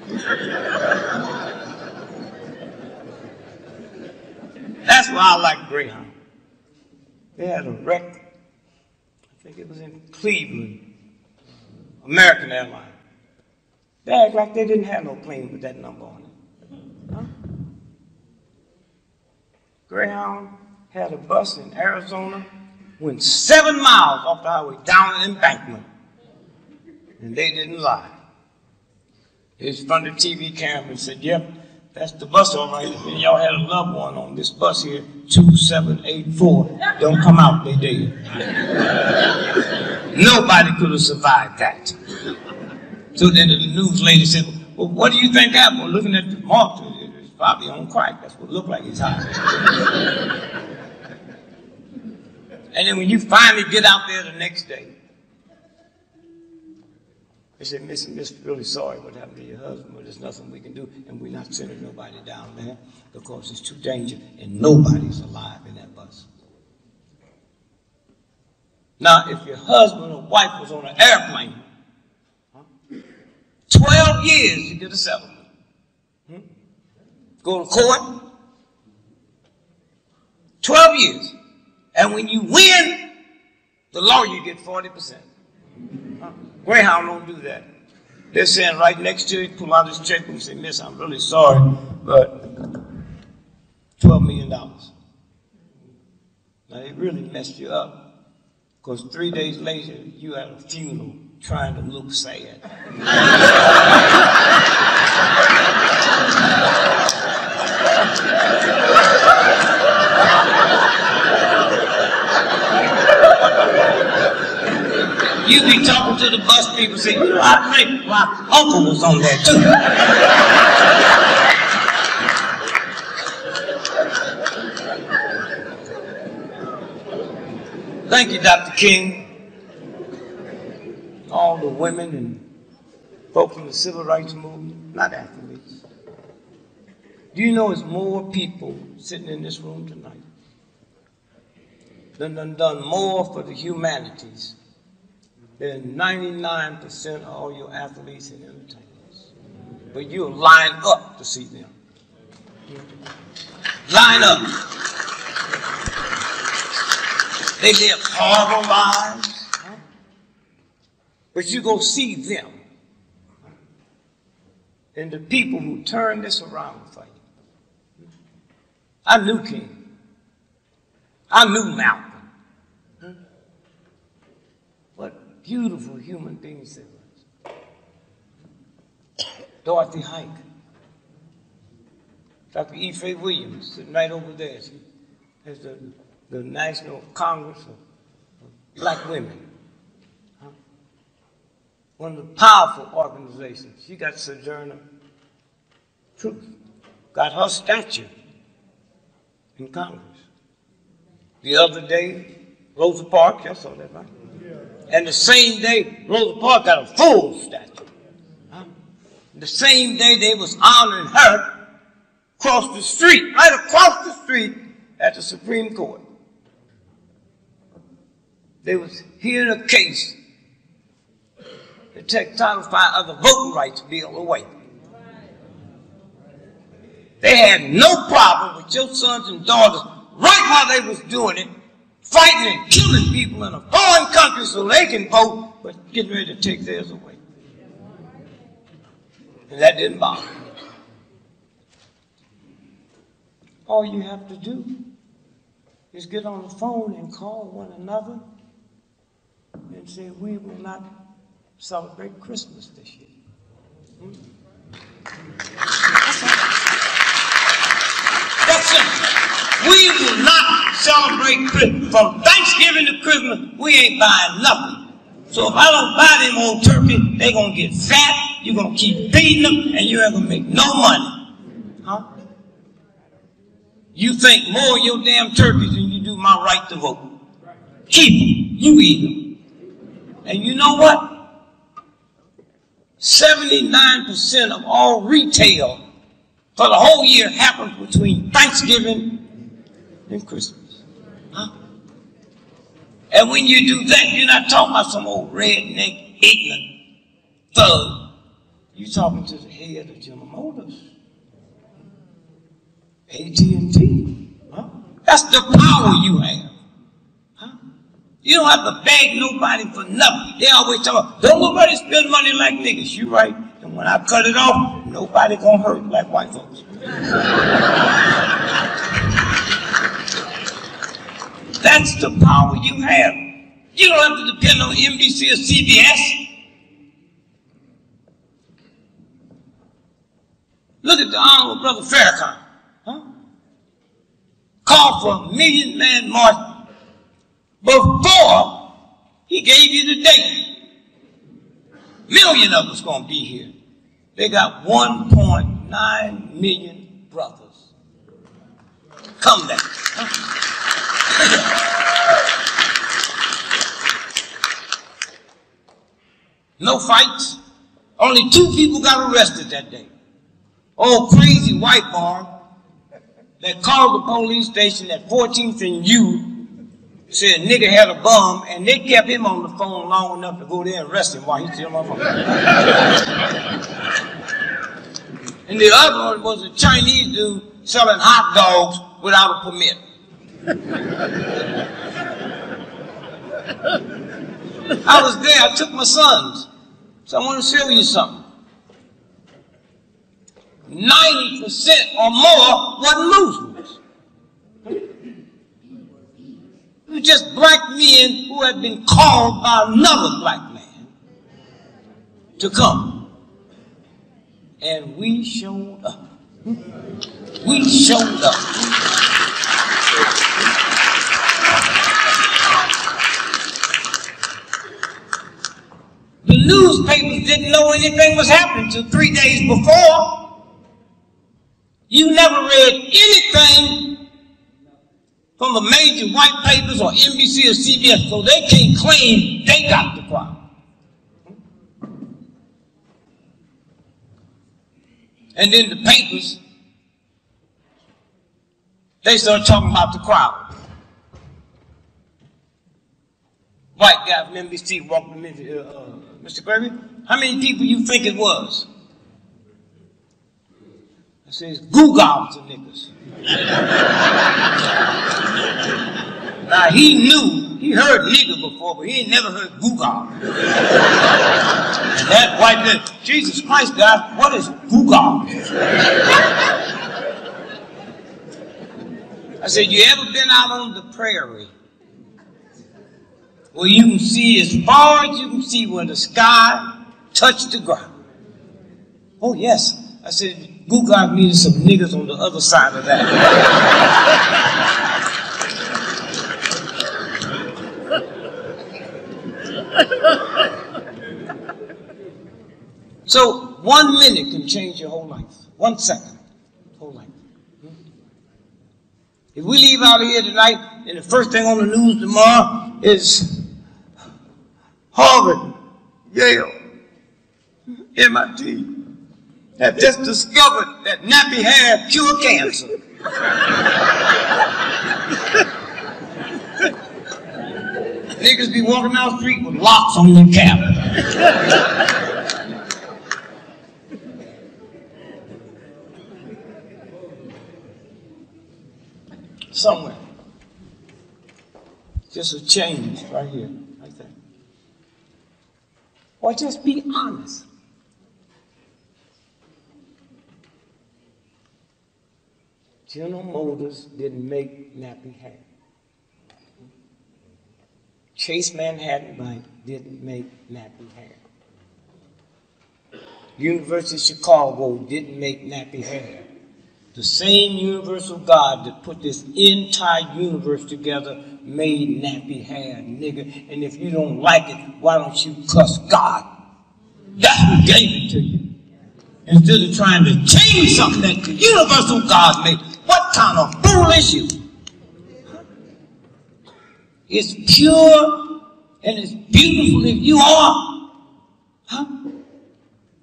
That's why I like Greyhound. They had a wreck. I think it was in Cleveland. American Airlines. They act like they didn't have no plane with that number on it. Huh? Greyhound had a bus in Arizona, went 7 miles off the highway down an embankment, and they didn't lie. They was in front of the TV camera and said, yep, that's the bus all right. And y'all had a loved one on this bus here, 2784. Don't come out, they dead. Nobody could have survived that. So then the news lady said, well, what do you think happened? Well, looking at the mark, it's probably on crack. That's what it looked like it's high. And then when you finally get out there the next day, they said, Miss, really sorry what happened to your husband, but there's nothing we can do, and we're not sending nobody down there because it's too dangerous, and nobody's alive in that bus. Now, if your husband or wife was on an airplane, 12 years you get a settlement. Go to court, 12 years. And when you win, the lawyer get 40%. Greyhound don't do that. They're saying right next to it, pull out his checkbook and say, Miss, I'm really sorry, but $12 million. Now, they really messed you up, because 3 days later, you had a funeral trying to look sad. You be talking to the bus people, say, you know, I think my uncle was on there too. Thank you, Dr. King. All the women and folks in the civil rights movement, not athletes. Do you know there's more people sitting in this room tonight than done more for the humanities than 99% of all your athletes and entertainers? But you'll line up to see them. Line up. They live horrible lives. But you go see them and the people who turn this around for you. I knew King. I knew Malcolm. What beautiful human beings they were. Dorothy Hike. Dr. E. Faye Williams, sitting right over there. She has the National Congress of Black Women. One of the powerful organizations. She got Sojourner Truth. Got her statue in Congress. The other day, Rosa Parks, y'all saw that, right? And the same day, Rosa Parks got a full statue. The same day they was honoring her across the street, right across the street at the Supreme Court. They was hearing a case to take Title V of the Voting Rights Bill away. They had no problem with your sons and daughters, right while they was doing it, fighting and killing people in a foreign country so they can vote, but getting ready to take theirs away. And that didn't bother me. All you have to do is get on the phone and call one another and say, we will not celebrate Christmas this year. That's it. We will not celebrate Christmas. From Thanksgiving to Christmas, we ain't buying nothing. So if I don't buy them old turkey, they going to get fat, you're going to keep feeding them, and you ain't going to make no money. Huh? You think more of your damn turkeys than you do my right to vote. Keep them. You eat them. And you know what? 79% of all retail for the whole year happens between Thanksgiving and Christmas. Huh? And when you do that, you're not talking about some old redneck, ignorant thug. You're talking to the head of General Motors, AT&T. Huh? That's the power you have. Huh? You don't have to beg nobody for nothing. They always talk, don't nobody spend money like niggas. You right. And when I cut it off, nobody gonna hurt like white folks. That's the power you have. You don't have to depend on NBC or CBS. Look at the Honorable Brother Farrakhan. Huh? Called for a million-man march before he gave you the date. A million of us going to be here. They got 1.9 million brothers. Come there. Huh? No fights. Only 2 people got arrested that day. Old crazy white boy that called the police station at 14th and U, said nigga had a bum, and they kept him on the phone long enough to go there and arrest him while he's still on the phone. And the other one was a Chinese dude selling hot dogs without a permit. I was there, I took my sons. So I want to show you something. 90% or more wasn't Muslims. It was just black men who had been called by another black man to come. And we showed up. We showed up. The newspapers didn't know anything was happening until 3 days before. You never read anything from the major white papers or NBC or CBS, so they can't claim they got the crowd. And then the papers, they start talking about the crowd. White guy from NBC walked to me, Mr. Gregory, how many people you think it was? I says, goo-gobs of niggas. Now he knew, he heard nigger before, but he ain't never heard goo-gob. And that white man, Jesus Christ, God, what is goo-gob? I said, you ever been out on the prairie where you can see as far as you can see where the sky touched the ground? Oh, yes. I said, goo-gob needed some niggas on the other side of that. So 1 minute can change your whole life. 1 second, whole life. If we leave out of here tonight and the first thing on the news tomorrow is Harvard, Yale, MIT have just discovered that nappy hair cure cancer. Niggas be walking down the street with locks on their cap. Somewhere. Just a change right here, like that. Or just be honest. General Motors didn't make nappy hair. Chase Manhattan Bank didn't make nappy hair. University of Chicago didn't make nappy hair. The same universal God that put this entire universe together made nappy hair, nigga. And if you don't like it, why don't you cuss God? That's who gave it to you. Instead of trying to change something that the universal God made. What kind of fool is you? It's pure and it's beautiful if you are. Huh?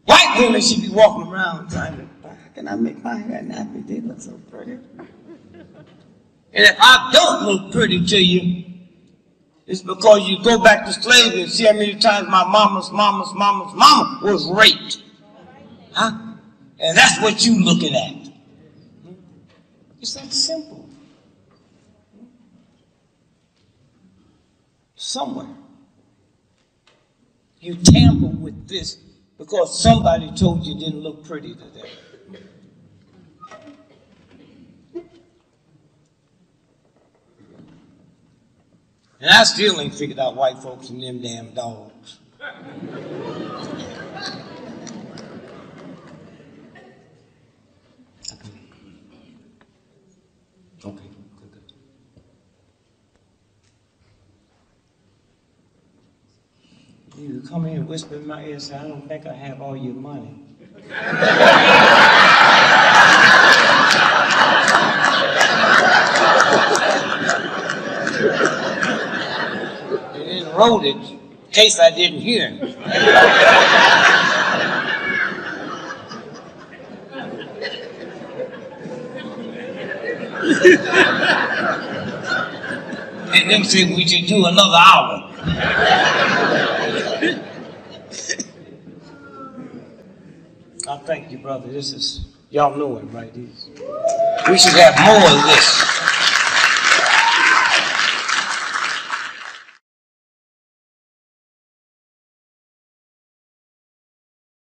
White women should be walking around trying to, how can I make my hair nappy? They look so pretty. And if I don't look pretty to you, it's because you go back to slavery and see how many times my mama's mama was raped. Huh? And that's what you looking at. It's that simple. Somewhere you tamper with this because somebody told you didn't look pretty today. And I still ain't figured out white folks and them damn dogs. Okay. You come in and whisper in my ear and say, I don't think I have all your money. And then wrote it in case I didn't hear him. And then say we should do another hour. I thank you, brother. This is, y'all know it, right? We should have more of this.